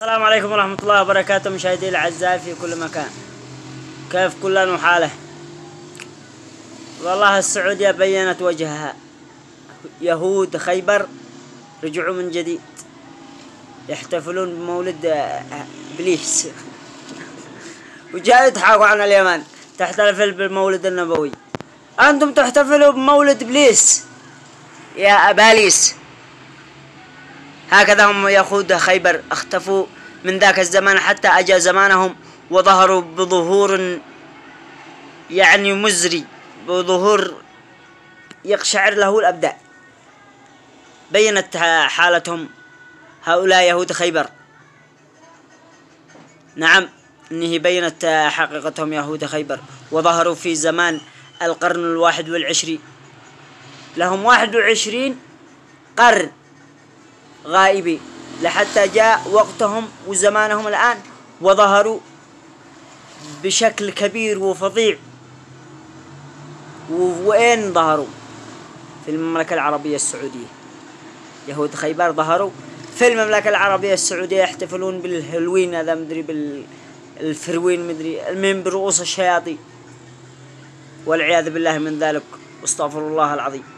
السلام عليكم ورحمة الله وبركاته مشاهدي الأعزاء في كل مكان. كيف كل حاله؟ والله السعودية بينت وجهها. يهود خيبر رجعوا من جديد يحتفلون بمولد إبليس وجاء يضحكوا عن اليمن تحتفل بالمولد النبوي. أنتم تحتفلوا بمولد إبليس يا أباليس. هكذا هم يهود خيبر اختفوا من ذاك الزمان حتى أجى زمانهم وظهروا بظهور يعني مزري، بظهور يقشعر له الأبدان. بينت حالتهم هؤلاء يهود خيبر. نعم، إنه بينت حقيقتهم يهود خيبر، وظهروا في زمان القرن 21. لهم 21 قرن غائبين لحتى جاء وقتهم وزمانهم الآن، وظهروا بشكل كبير وفظيع. وين ظهروا؟ في المملكة العربية السعودية. يهود خيبر ظهروا في المملكة العربية السعودية يحتفلون بالهلوين، هذا مدري بالفروين، مدري المهم برؤوس الشياطين، والعياذ بالله من ذلك، واستغفر الله العظيم.